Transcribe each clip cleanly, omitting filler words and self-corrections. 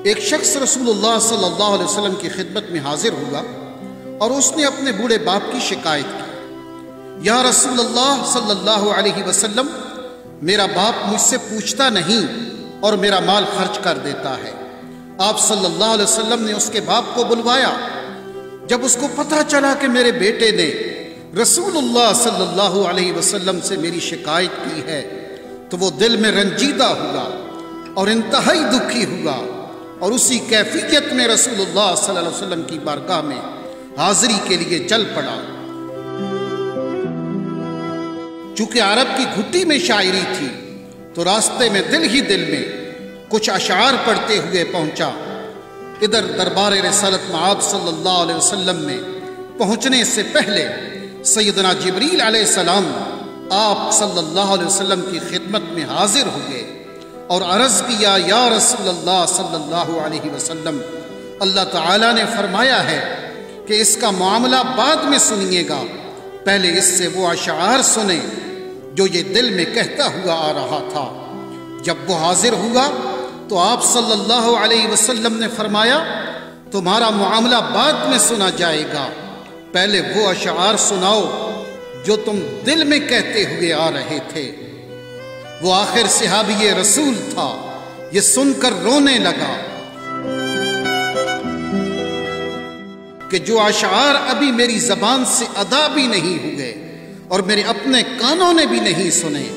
ایک شخص رسول اللہ صلی اللہ علیہ وسلم کی خدمت میں حاضر ہوا اور اس نے اپنے بوڑھے باپ کی شکایت کی، یا رسول اللہ صلی اللہ علیہ وسلم، میرا باپ مجھ سے پوچھتا نہیں اور میرا مال خرچ کر دیتا ہے۔ آپ صلی اللہ علیہ وسلم نے اس کے باپ کو بلوایا۔ جب اس کو پتہ چلا کہ میرے بیٹے نے رسول اللہ صلی اللہ علیہ وسلم سے میری شکایت کی ہے تو وہ دل میں رنجیدہ ہوا اور انتہائی دکھی ہوا، اور اسی کیفیت میں رسول اللہ صلی اللہ علیہ وسلم کی بارگاہ میں حاضری کے لیے چل پڑا۔ چونکہ عرب کی گھٹی میں شاعری تھی تو راستے میں دل میں کچھ اشعار پڑھتے ہوئے پہنچا۔ ادھر دربار رسالت مآب صلی اللہ علیہ وسلم میں پہنچنے سے پہلے سیدنا جبریل علیہ السلام آپ صلی اللہ علیہ وسلم کی خدمت میں حاضر ہوئے اور عرض کیا، یا رسول اللہ صلی اللہ علیہ وسلم، اللہ تعالیٰ نے فرمایا ہے کہ اس کا معاملہ بعد میں سنیے گا، پہلے اس سے وہ اشعار سنیں جو یہ دل میں کہتا ہوا آ رہا تھا۔ جب وہ حاضر ہوا تو آپ صلی اللہ علیہ وسلم نے فرمایا، تمہارا معاملہ بعد میں سنا جائے گا، پہلے وہ اشعار سناؤ جو تم دل میں کہتے ہوئے آ رہے تھے۔ وہ آخر صحابی رسول تھا، یہ سن کر رونے لگا کہ جو اشعار ابھی میری زبان سے ادا بھی نہیں ہوئے اور میرے اپنے کانوں نے بھی نہیں سنے،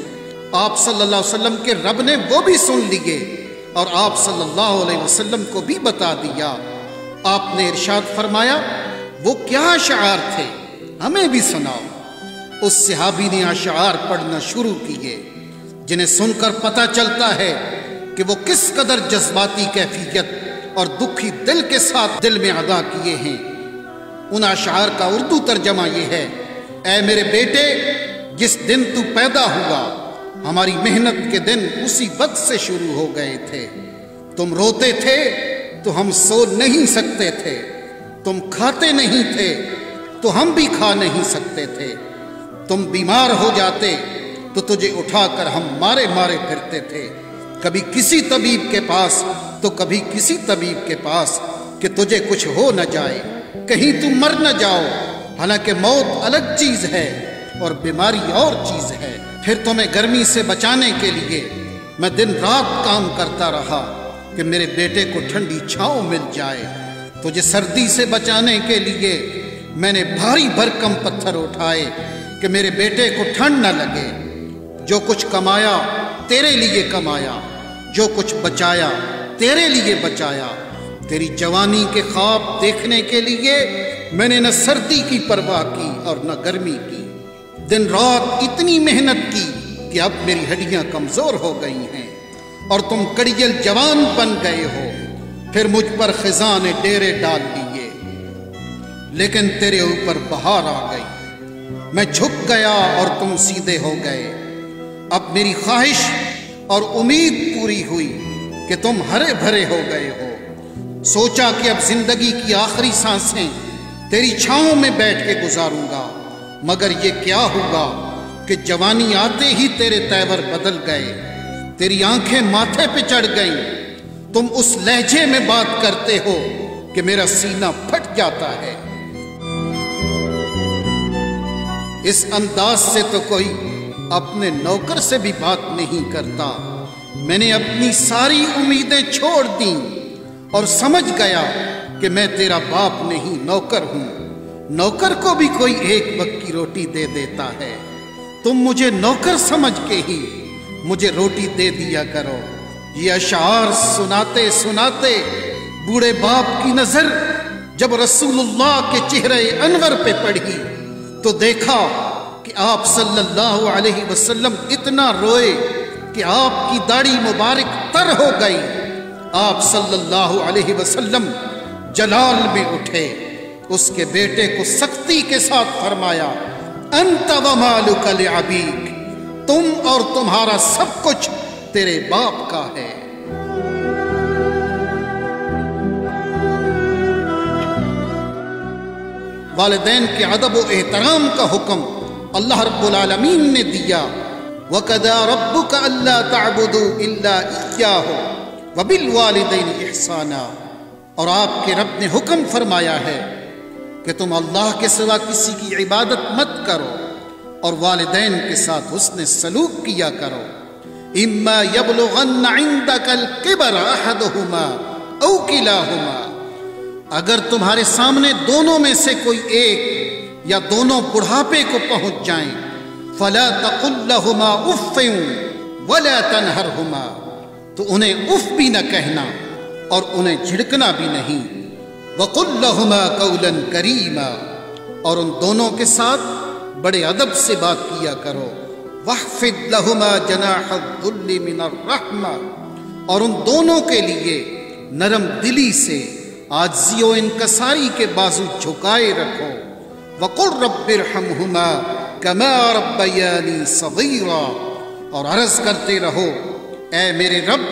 آپ صلی اللہ علیہ وسلم کے رب نے وہ بھی سن لیے اور آپ صلی اللہ علیہ وسلم کو بھی بتا دیا۔ آپ نے ارشاد فرمایا، وہ کیا اشعار تھے، ہمیں بھی سناؤ۔ اس صحابی نے اشعار پڑھنا شروع کیے جنہیں سن کر پتہ چلتا ہے کہ وہ کس قدر جذباتی کیفیت اور دکھی دل کے ساتھ دل میں ادا کیے ہیں۔ ان اشعار کا اردو ترجمہ یہ ہے، اے میرے بیٹے، جس دن تو پیدا ہوا ہماری محنت کے دن اسی وقت سے شروع ہو گئے تھے۔ تم روتے تھے تو ہم سو نہیں سکتے تھے، تم کھاتے نہیں تھے تو ہم بھی کھا نہیں سکتے تھے، تم بیمار ہو جاتے تو تجھے اٹھا کر ہم مارے پھرتے تھے، کبھی کسی طبیب کے پاس تو کبھی کسی طبیب کے پاس کہ تجھے کچھ ہو نہ جائے، کہیں تم مر نہ جاؤ، حالانکہ موت الگ چیز ہے اور بیماری اور چیز ہے۔ پھر تمہیں گرمی سے بچانے کے لیے میں دن رات کام کرتا رہا کہ میرے بیٹے کو ٹھنڈی چھاؤں مل جائے، تجھے سردی سے بچانے کے لیے میں نے بھاری بھرکم پتھر اٹھائے کہ میرے بیٹے کو ٹھنڈ نہ لگے۔ جو کچھ کمایا تیرے لیے کمایا، جو کچھ بچایا تیرے لیے بچایا، تیری جوانی کے خواب دیکھنے کے لیے میں نے نہ سردی کی پرواہ کی اور نہ گرمی کی، دن رات اتنی محنت کی کہ اب میری ہڈیاں کمزور ہو گئی ہیں اور تم کڑیل جوان بن گئے ہو۔ پھر مجھ پر خزاں نے ڈیرے ڈال دیے، لیکن تیرے اوپر بہار آ گئی، میں جھک گیا اور تم سیدھے ہو گئے۔ اب میری خواہش اور امید پوری ہوئی کہ تم ہرے بھرے ہو گئے ہو۔ سوچا کہ اب زندگی کی آخری سانسیں تیری چھاؤں میں بیٹھ کے گزاروں گا، مگر یہ کیا ہوگا کہ جوانی آتے ہی تیرے تیور بدل گئے، تیری آنکھیں ماتھے پہ چڑھ گئیں، تم اس لہجے میں بات کرتے ہو کہ میرا سینہ پھٹ جاتا ہے۔ اس انداز سے تو کوئی اپنے نوکر سے بھی بات نہیں کرتا۔ میں نے اپنی ساری امیدیں چھوڑ دیں اور سمجھ گیا کہ میں تیرا باپ نہیں، نوکر ہوں۔ نوکر کو بھی کوئی ایک وقت کی روٹی دے دیتا ہے، تم مجھے نوکر سمجھ کے ہی مجھے روٹی دے دیا کرو۔ یہ اشعار سناتے سناتے بوڑھے باپ کی نظر جب رسول اللہ کے چہرے انور پہ پڑی تو دیکھا کہ آپ صلی اللہ علیہ وسلم اتنا روئے کہ آپ کی داڑھی مبارک تر ہو گئی۔ آپ صلی اللہ علیہ وسلم جلال میں اٹھے، اس کے بیٹے کو سختی کے ساتھ فرمایا، انت ومالک لابیک، تم اور تمہارا سب کچھ تیرے باپ کا ہے۔ والدین کے ادب و احترام کا حکم اللہ رب العالمین نے دیا، وَقَضَىٰ رَبُّكَ أَلَّا تَعْبُدُوا إِلَّا إِيَّاهُ وبالوالدین احسانا، اور آپ کے رب نے حکم فرمایا ہے کہ تم اللہ کے سوا کسی کی عبادت مت کرو اور والدین کے ساتھ حسن سلوک کیا کرو۔ اما یبلغن عندک الکبر احدہما او کلاہما، اگر تمہارے سامنے دونوں میں سے کوئی ایک یا دونوں بڑھاپے کو پہنچ جائیں، فلا تقل لہما اف ولا تنہرہما، تو انہیں اف بھی نہ کہنا اور انہیں جھڑکنا بھی نہیں۔ وقل لہما قولا کریما، اور ان دونوں کے ساتھ بڑے ادب سے بات کیا کرو۔ واخفض لہما جناح الذل من الرحمہ، اور ان دونوں کے لیے نرم دلی سے عاجزی و انکساری کے بازو جھکائے رکھو۔ وقل رب ارحمہما کما ربیانی صغیرا، اور عرض کرتے رہو اے میرے رب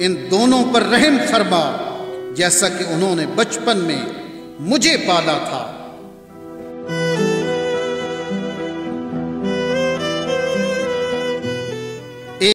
ان دونوں پر رحم فرما جیسا کہ انہوں نے بچپن میں مجھے پالا تھا۔